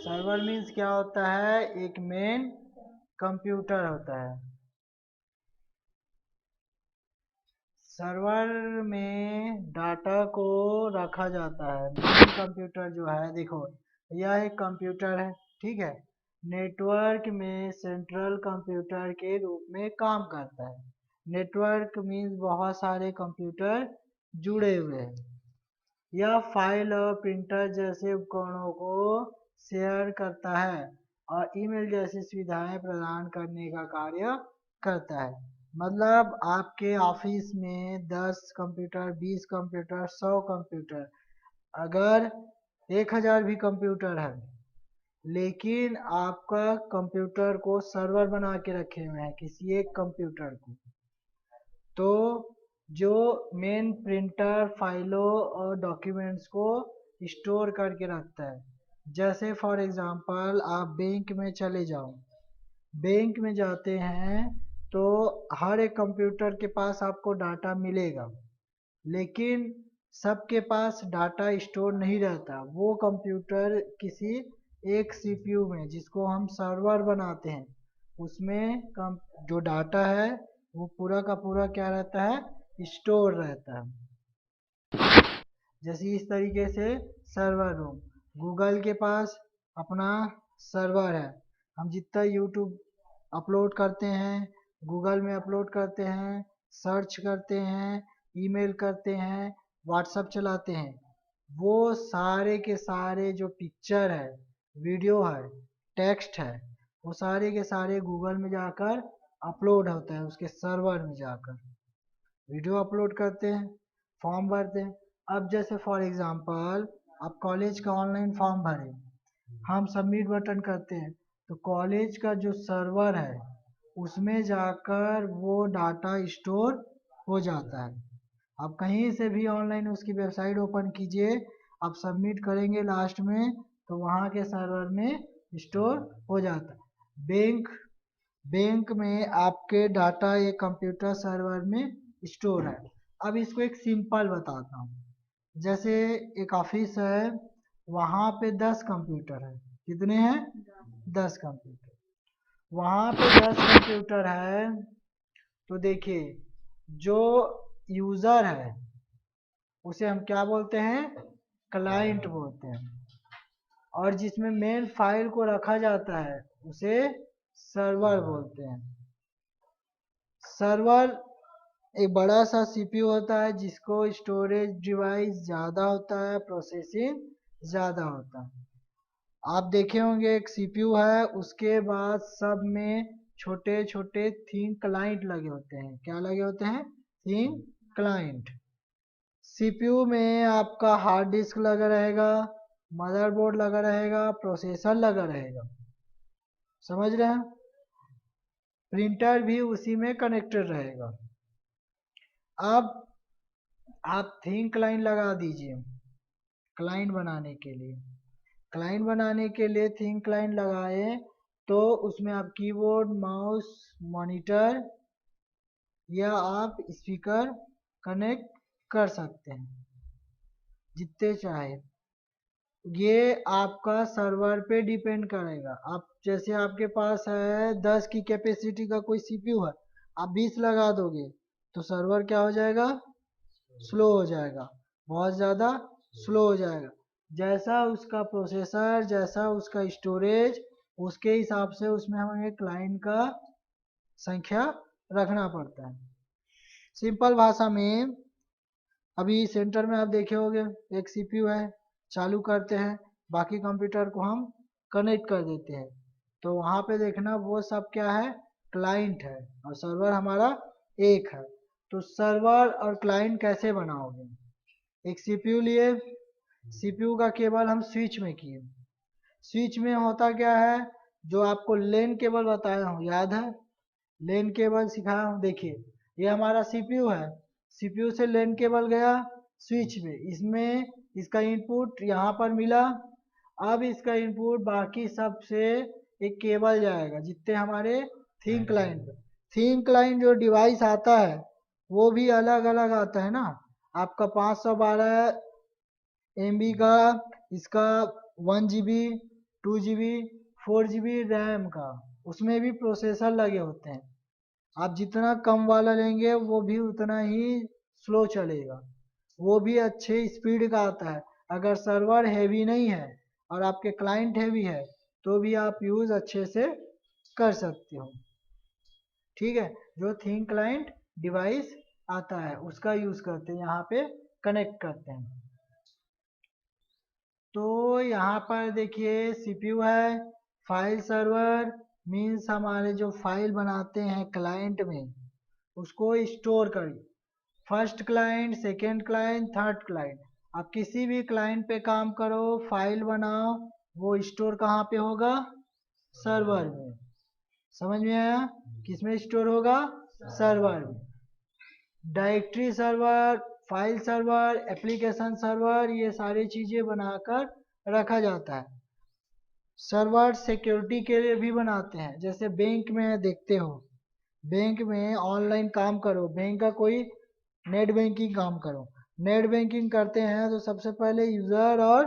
Server means क्या होता है, एक मेन कंप्यूटर होता है। सर्वर में डाटा को रखा जाता है। मेन कंप्यूटर जो है, देखो यह एक कंप्यूटर है, ठीक है, नेटवर्क में सेंट्रल कंप्यूटर के रूप में काम करता है। नेटवर्क मीन्स बहुत सारे कंप्यूटर जुड़े हुए हैं। यह फाइल और प्रिंटर जैसे उपकरणों को शेयर करता है और ईमेल जैसी सुविधाएं प्रदान करने का कार्य करता है। मतलब आपके ऑफिस में 10 कंप्यूटर, 20 कंप्यूटर, 100 कंप्यूटर, अगर 1000 भी कंप्यूटर है, लेकिन आपका कंप्यूटर को सर्वर बना के रखे हुए हैं किसी एक कंप्यूटर को, तो जो मेन प्रिंटर फाइलों और डॉक्यूमेंट्स को स्टोर करके रखता है। जैसे फॉर एग्जांपल आप बैंक में चले जाओ, बैंक में जाते हैं तो हर एक कंप्यूटर के पास आपको डाटा मिलेगा, लेकिन सबके पास डाटा स्टोर नहीं रहता। वो कंप्यूटर किसी एक सीपीयू में, जिसको हम सर्वर बनाते हैं, उसमें जो डाटा है वो पूरा का पूरा क्या रहता है, स्टोर रहता है। जैसे इस तरीके से सर्वर रूम, गूगल के पास अपना सर्वर है। हम जितना यूट्यूब अपलोड करते हैं, गूगल में अपलोड करते हैं, सर्च करते हैं, ईमेल करते हैं, व्हाट्सएप चलाते हैं, वो सारे के सारे जो पिक्चर है, वीडियो है, टेक्स्ट है, वो सारे के सारे गूगल में जाकर अपलोड होता है, उसके सर्वर में जाकर वीडियो अपलोड करते हैं, फॉर्म भरते हैं। अब जैसे फॉर एग्जांपल आप कॉलेज का ऑनलाइन फॉर्म भरे, हम सबमिट बटन करते हैं, तो कॉलेज का जो सर्वर है उसमें जाकर वो डाटा स्टोर हो जाता है। आप कहीं से भी ऑनलाइन उसकी वेबसाइट ओपन कीजिए, आप सबमिट करेंगे लास्ट में, तो वहाँ के सर्वर में स्टोर हो जाता है। बैंक में आपके डाटा एक कंप्यूटर सर्वर में स्टोर है। अब इसको एक सिंपल बताता हूँ। जैसे एक ऑफिस है, वहाँ पे 10 कंप्यूटर है। कितने हैं? 10 कंप्यूटर। वहाँ पे 10 कंप्यूटर है, तो देखिए जो यूज़र है उसे हम क्या बोलते हैं, क्लाइंट बोलते हैं, और जिसमें मेन फाइल को रखा जाता है उसे सर्वर बोलते हैं। सर्वर एक बड़ा सा सीपीयू होता है, जिसको स्टोरेज डिवाइस ज़्यादा होता है, प्रोसेसिंग ज़्यादा होता है। आप देखे होंगे एक सीपीयू है, उसके बाद सब में छोटे छोटे थिंक क्लाइंट लगे होते हैं। क्या लगे होते हैं? Think client. सीपीयू में आपका हार्ड डिस्क लगा रहेगा, मदरबोर्ड लगा रहेगा, प्रोसेसर लगा रहेगा, समझ रहे हैं? प्रिंटर भी उसी में कनेक्टेड रहेगा। अब आप थिंक क्लाइंट लगा दीजिए क्लाइंट बनाने के लिए। क्लाइंट बनाने के लिए थिंक क्लाइंट लगाए तो उसमें आप कीबोर्ड, माउस, मॉनिटर या आप स्पीकर कनेक्ट कर सकते हैं जितने चाहे। ये आपका सर्वर पे डिपेंड करेगा। आप जैसे आपके पास है 10 की कैपेसिटी का कोई सीपीयू है, आप 20 लगा दोगे तो सर्वर क्या हो जाएगा? स्लो हो जाएगा, बहुत ज़्यादा स्लो हो जाएगा। जैसा उसका प्रोसेसर, जैसा उसका स्टोरेज, उसके हिसाब से उसमें हमें क्लाइंट का संख्या रखना पड़ता है। सिंपल भाषा में, अभी सेंटर में आप देखे होंगे एक सीपीयू है, चालू करते हैं, बाकी कंप्यूटर को हम कनेक्ट कर देते हैं, तो वहाँ पे देखना वो सब क्या है? क्लाइंट है, और सर्वर हमारा एक है। तो सर्वर और क्लाइंट कैसे बनाओगे? एक सीपीयू लिए, सीपीयू का केबल हम स्विच में किए। स्विच में होता क्या है, जो आपको लेन केबल बताया हूँ, याद है? लेन केबल सिखाया हूँ, देखिए ये हमारा सीपीयू है, सीपीयू से लेन केबल गया स्विच में, इसमें इसका इनपुट यहाँ पर मिला। अब इसका इनपुट बाकी सब से एक केबल जाएगा जितने हमारे थिंक क्लाइंट। थिंक क्लाइंट जो डिवाइस आता है वो भी अलग अलग आता है ना। आपका 512 MB का, इसका 1 GB, 2 GB 4 GB रैम का, उसमें भी प्रोसेसर लगे होते हैं। आप जितना कम वाला लेंगे वो भी उतना ही स्लो चलेगा, वो भी अच्छे स्पीड का आता है। अगर सर्वर हैवी नहीं है और आपके क्लाइंट हैवी है तो भी आप यूज़ अच्छे से कर सकते हो। ठीक है, जो थिंक क्लाइंट डिवाइस आता है उसका यूज़ करते हैं, यहाँ पे कनेक्ट करते हैं। तो यहाँ पर देखिए सीपीयू है, फाइल सर्वर मीन्स हमारे जो फाइल बनाते हैं क्लाइंट में उसको स्टोर करिए। First client, second client, third client, आप किसी भी क्लाइंट पे काम करो, फाइल बनाओ, वो स्टोर कहाँ पे होगा? सर्वर में। समझ में आया? किस में स्टोर होगा? सर्वर में। Directory server, file server, application server, ये सारी चीज़ें बनाकर रखा जाता है। सर्वर सिक्योरिटी के लिए भी बनाते हैं, जैसे बैंक में देखते हो, बैंक में ऑनलाइन काम करो, बैंक का कोई नेट बैंकिंग काम करो, नेट बैंकिंग करते हैं तो सबसे पहले यूज़र और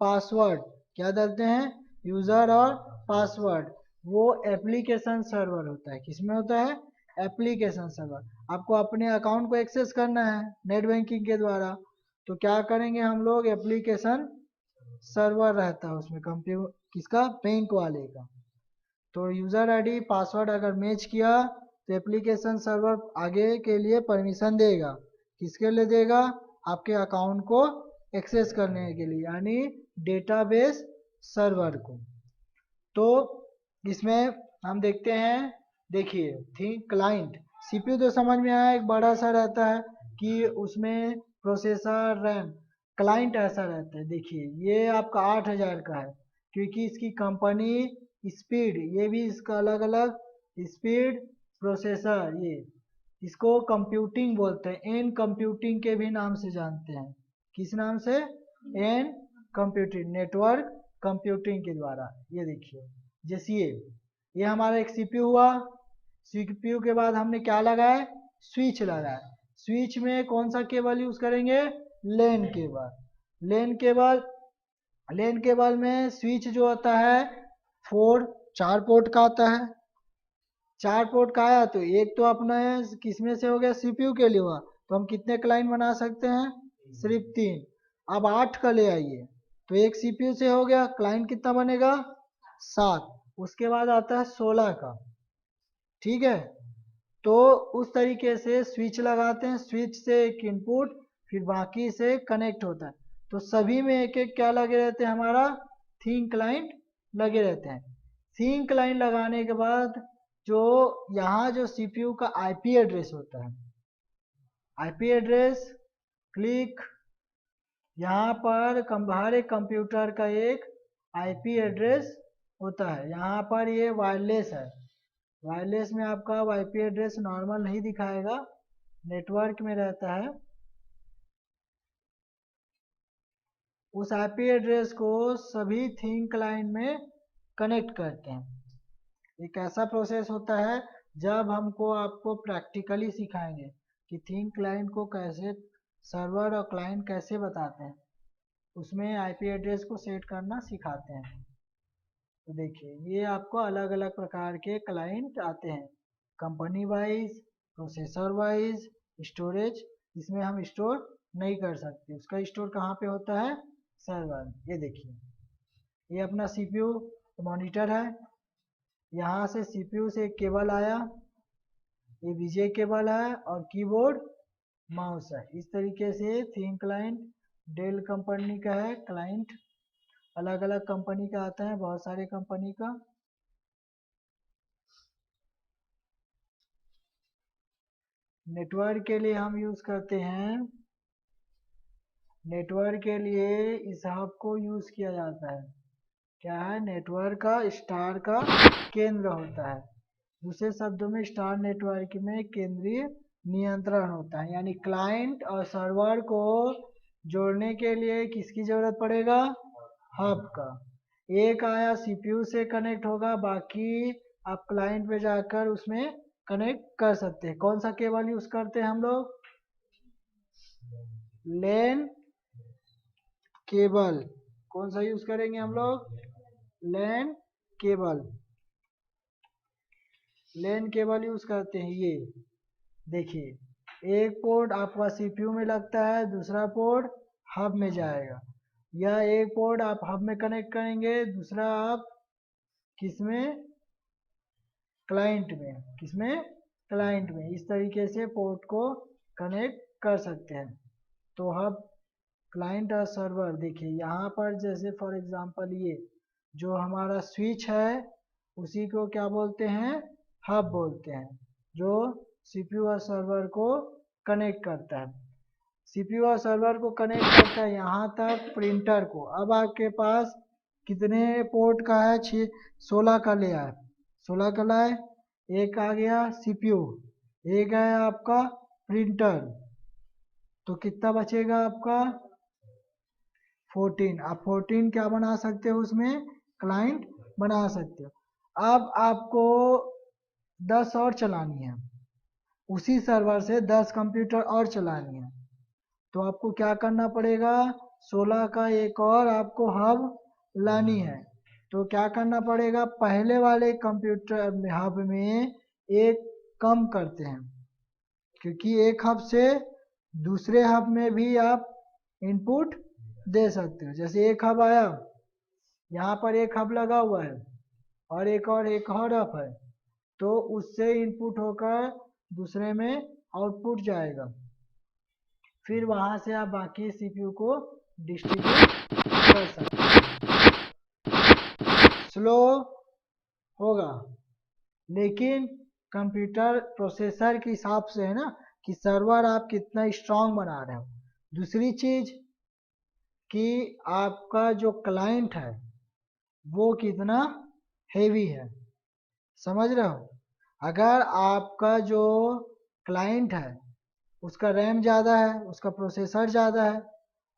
पासवर्ड क्या डालते हैं? यूज़र और पासवर्ड। वो एप्लीकेशन सर्वर होता है। किसमें होता है? Application server. आपको अपने अकाउंट को एक्सेस करना है नेट बैंकिंग के द्वारा, तो क्या करेंगे हम लोग? एप्लीकेशन सर्वर रहता है उसमें, कंप्यूटर किसका? बैंक वाले का। तो यूज़र आईडी पासवर्ड अगर मैच किया तो एप्लीकेशन सर्वर आगे के लिए परमिशन देगा। किसके लिए देगा? आपके अकाउंट को एक्सेस करने के लिए, यानी डेटाबेस सर्वर को। तो इसमें हम देखते हैं, देखिए थिंक क्लाइंट, सीपीयू तो समझ में आया, एक बड़ा सा रहता है कि उसमें प्रोसेसर, रैम। क्लाइंट ऐसा रहता है, देखिए ये आपका 8000 का है, क्योंकि इसकी कंपनी स्पीड, ये भी इसका अलग अलग स्पीड प्रोसेसर, ये इसको कंप्यूटिंग बोलते हैं, एन कंप्यूटिंग के भी नाम से जानते हैं। किस नाम से? एन कंप्यूटिंग, नेटवर्क कंप्यूटिंग के द्वारा। ये देखिए जैसे ये हमारा एक सीपीयू हुआ, सीपीयू के बाद हमने क्या लगाया? स्विच लगाया। स्विच में कौन सा केबल यूज करेंगे? लेन केबल। लेन केबल, लेन केबल में स्विच जो होता है 4 पोर्ट का आता है। 4 पोर्ट का आया तो एक तो अपना किसमें से हो गया? सीपीयू के लिए हुआ, तो हम कितने क्लाइंट बना सकते हैं? सिर्फ 3। अब 8 का ले आइए तो एक सीपीयू से हो गया, क्लाइंट कितना बनेगा? 7। उसके बाद आता है 16 का। ठीक है, तो उस तरीके से स्विच लगाते हैं, स्विच से एक इनपुट फिर बाकी से कनेक्ट होता है। तो सभी में एक एक क्या लगे रहते हैं? हमारा थिंक क्लाइंट लगे रहते हैं। थिंक क्लाइंट लगाने के बाद जो यहाँ जो सीपीयू का आईपी एड्रेस होता है, आईपी एड्रेस क्लिक, यहाँ पर हर एक कंप्यूटर का एक आईपी एड्रेस होता है। यहाँ पर ये वायरलेस है, वायरलेस में आपका आईपी एड्रेस नॉर्मल नहीं दिखाएगा, नेटवर्क में रहता है। उस आईपी एड्रेस को सभी थिंक क्लाइंट में कनेक्ट करते हैं। एक ऐसा प्रोसेस होता है जब हमको आपको प्रैक्टिकली सिखाएंगे कि थिंक क्लाइंट को कैसे, सर्वर और क्लाइंट कैसे बताते हैं, उसमें आईपी एड्रेस को सेट करना सिखाते हैं। तो देखिए ये आपको अलग अलग प्रकार के क्लाइंट आते हैं, company wise, processor wise, storage. इसमें हम स्टोर नहीं कर सकते, उसका स्टोर कहाँ पे होता है? सर्वर। ये देखिए ये अपना सीपीयू मॉनिटर है, यहाँ से सीपीयू से एक केबल आया, ये बीजे केबल है, और कीबोर्ड माउस है। इस तरीके से थिंक क्लाइंट डेल कंपनी का है क्लाइंट, अलग अलग कंपनी का आता है, बहुत सारे कंपनी का। नेटवर्क के लिए हम यूज करते हैं, नेटवर्क के लिए इस हब को यूज किया जाता है। क्या है? नेटवर्क का स्टार का केंद्र होता है। दूसरे शब्दों में स्टार नेटवर्क में केंद्रीय नियंत्रण होता है, यानी क्लाइंट और सर्वर को जोड़ने के लिए किसकी जरूरत पड़ेगा? हब का। एक आया सीपीयू से कनेक्ट होगा, बाकी आप क्लाइंट पे जाकर उसमें कनेक्ट कर सकते हैं। कौन सा केबल यूज करते हैं हम लोग? लेन केबल। कौन सा यूज करेंगे हम लोग? लैन केबल यूज करते हैं। ये देखिए, एक पोर्ट आपका सीपीयू में लगता है, दूसरा पोर्ट हब में जाएगा, या एक पोर्ट आप हब में कनेक्ट करेंगे, दूसरा आप किसमें, क्लाइंट में। इस तरीके से पोर्ट को कनेक्ट कर सकते हैं। तो हब, क्लाइंट और सर्वर, देखिए यहाँ पर जैसे फॉर एग्जांपल ये जो हमारा स्विच है उसी को क्या बोलते हैं, हब बोलते हैं, जो सीपीयू और सर्वर को कनेक्ट करता है। सीपीयू और सर्वर को कनेक्ट करता है यहाँ तक प्रिंटर को। अब आपके पास कितने पोर्ट का है, 16 का लिया है, 16 का लाए, एक आ गया सीपीयू, एक है आपका प्रिंटर, तो कितना बचेगा आपका 14। आप 14 क्या बना सकते हो, उसमें क्लाइंट बना सकते हो। अब आपको 10 और चलानी है, उसी सर्वर से 10 कंप्यूटर और चलानी है, तो आपको क्या करना पड़ेगा, 16 का एक और आपको हब लानी है। तो क्या करना पड़ेगा, पहले वाले कंप्यूटर हब में एक कम करते हैं, क्योंकि एक हब से दूसरे हब में भी आप इनपुट दे सकते हो। जैसे एक हब आया, यहाँ पर एक हब लगा हुआ है और एक और हब है, तो उससे इनपुट होकर दूसरे में आउटपुट जाएगा, फिर वहां से आप बाकी सीपीयू को डिस्ट्रीब्यूट कर सकते हैं। स्लो होगा, लेकिन कंप्यूटर प्रोसेसर के हिसाब से है ना, कि सर्वर आप कितना स्ट्रांग बना रहे हो। दूसरी चीज कि आपका जो क्लाइंट है वो कितना हेवी है, समझ रहे हो। अगर आपका जो क्लाइंट है उसका रैम ज़्यादा है, उसका प्रोसेसर ज़्यादा है,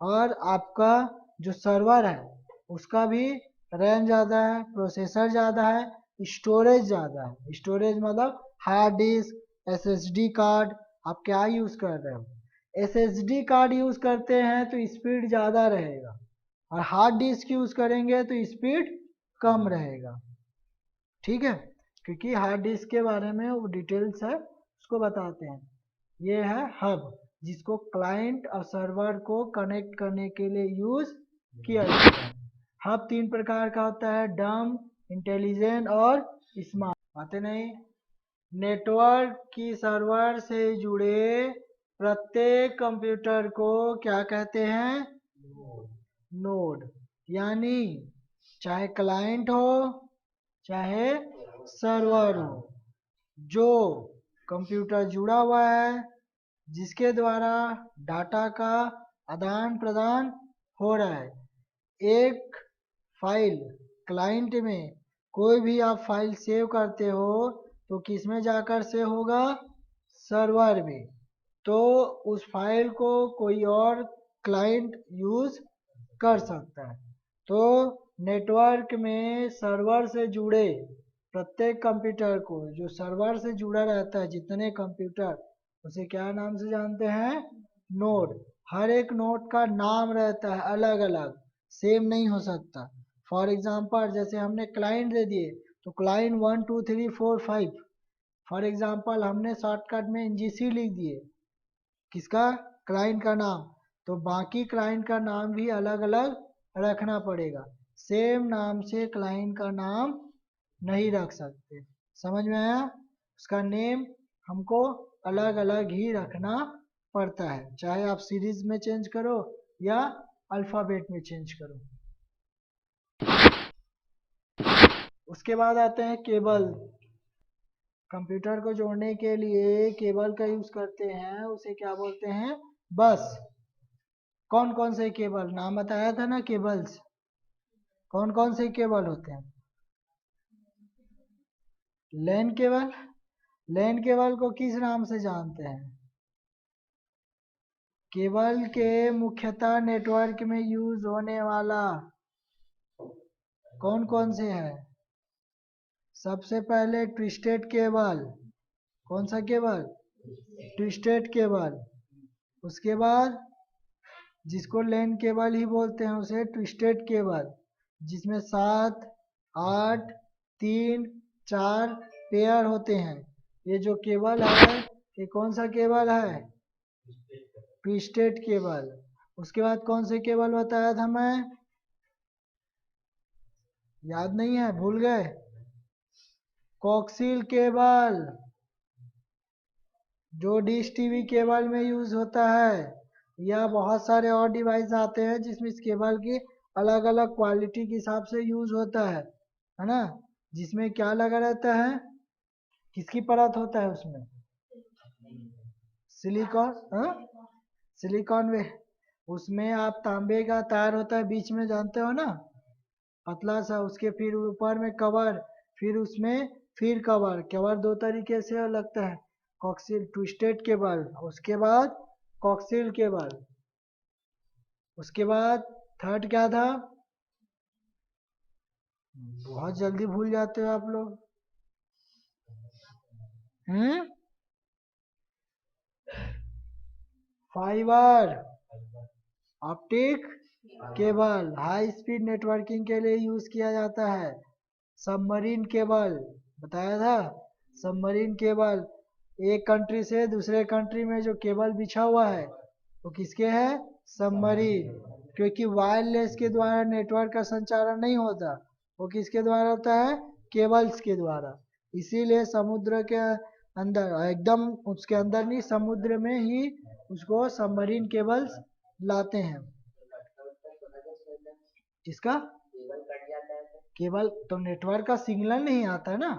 और आपका जो सर्वर है उसका भी रैम ज़्यादा है, प्रोसेसर ज़्यादा है, स्टोरेज ज़्यादा है। स्टोरेज मतलब हार्ड डिस्क, एसएसडी कार्ड, आप क्या यूज़ कर रहे हो। एसएसडी कार्ड यूज़ करते हैं तो स्पीड ज़्यादा रहेगा, और हार्ड डिस्क यूज़ करेंगे तो स्पीड कम रहेगा, ठीक है। क्योंकि हार्ड डिस्क के बारे में वो डिटेल्स है, उसको बताते हैं। ये है हब, जिसको क्लाइंट और सर्वर को कनेक्ट करने के लिए यूज किया जाता है। हब 3 प्रकार का होता है, डम, इंटेलिजेंट और स्मार्ट। आते नहीं, नेटवर्क की सर्वर से जुड़े प्रत्येक कंप्यूटर को क्या कहते हैं, नोड। यानी चाहे क्लाइंट हो चाहे सर्वर हो, जो कंप्यूटर जुड़ा हुआ है जिसके द्वारा डाटा का आदान प्रदान हो रहा है। एक फाइल क्लाइंट में कोई भी आप फाइल सेव करते हो तो किस में जाकर सेव होगा, सर्वर में। तो उस फाइल को कोई और क्लाइंट यूज कर सकता है। तो नेटवर्क में सर्वर से जुड़े प्रत्येक कंप्यूटर को, जो सर्वर से जुड़ा रहता है जितने कंप्यूटर, उसे क्या नाम से जानते हैं, नोड। हर एक नोड का नाम रहता है अलग अलग, सेम नहीं हो सकता। फॉर एग्जांपल जैसे हमने क्लाइंट दे दिए तो क्लाइंट 1 2 3 4 5। फॉर एग्जांपल हमने शॉर्टकट में एनजीसी लिख दिए, किसका, क्लाइंट का नाम, तो बाकी क्लाइंट का नाम भी अलग अलग रखना पड़ेगा। सेम नाम से क्लाइंट का नाम नहीं रख सकते, समझ में आया। उसका नेम हमको अलग अलग ही रखना पड़ता है, चाहे आप सीरीज में चेंज करो या अल्फ़ाबेट में चेंज करो। उसके बाद आते हैं केबल। कंप्यूटर को जोड़ने के लिए केबल का यूज करते हैं, उसे क्या बोलते हैं, बस। कौन कौन से केबल, नाम बताया था ना केबल्स, कौन कौन से केबल होते हैं। लैन केबल, लैन केबल को किस नाम से जानते हैं, केबल के मुख्यतः नेटवर्क में यूज होने वाला कौन कौन से है। सबसे पहले ट्विस्टेड केबल, कौन सा केबल, ट्विस्टेड केबल। उसके बाद जिसको लैन केबल ही बोलते हैं उसे ट्विस्टेड केबल, जिसमें 7 8 3 4 पेयर होते हैं। ये जो केबल है ये कौन सा केबल है? Twisted cable. उसके बाद कौन से केबल बताया था मैं? याद नहीं है, भूल गए? कोक्सियल केबल, जो डिश टीवी केबल में यूज होता है। या बहुत सारे और डिवाइस आते हैं जिसमें इस केबल की अलग अलग क्वालिटी के हिसाब से यूज होता है ना? जिसमें क्या लगा रहता है? किसकी परत होता है उसमें? सिलिकॉन। हाँ, सिलिकॉन वे। उसमें आप तांबे का तार होता है बीच में, जानते हो ना, पतला सा। उसके फिर ऊपर में कवर, फिर उसमें फिर कवर। कवर दो तरीके से लगता है, कॉक्सियल ट्विस्टेड केबल, उसके बाद कॉक्सियल केबल। उसके बाद थर्ड क्या था? बहुत जल्दी भूल जाते हो आप लोग। हम्म, fibre optic cable high speed networking के लिए यूज किया जाता है। सबमरीन केबल बताया था। सबमरीन केबल, एक कंट्री से दूसरे कंट्री में जो केबल बिछा हुआ है वो किसके है? सबमरीन। क्योंकि वायरलेस के द्वारा नेटवर्क का संचारण नहीं होता, वो किसके द्वारा होता है? केबल्स के द्वारा। इसीलिए समुद्र के अंदर, एकदम उसके अंदर नहीं, समुद्र में ही उसको सबमरीन केबल्स लाते हैं। किसका? केबल तो नेटवर्क का सिग्नल नहीं आता ना।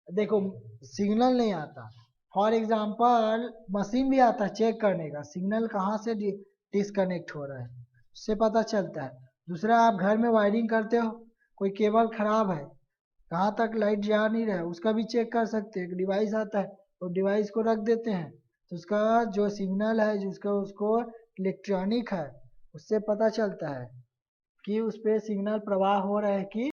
देखो, सिग्नल नहीं आता। फॉर एग्जांपल मशीन भी आता है चेक करने का सिग्नल कहाँ से डिस्कनेक्ट हो रहा है, उससे पता चलता है। दूसरा, आप घर में वायरिंग करते हो, कोई केबल खराब है, कहाँ तक लाइट जा नहीं रहा है, उसका भी चेक कर सकते हैं। एक डिवाइस आता है, वो डिवाइस को रख देते हैं, तो उसका जो सिग्नल है, जिसका उसको इलेक्ट्रॉनिक है, उससे पता चलता है कि उस पर सिग्नल प्रवाह हो रहा है कि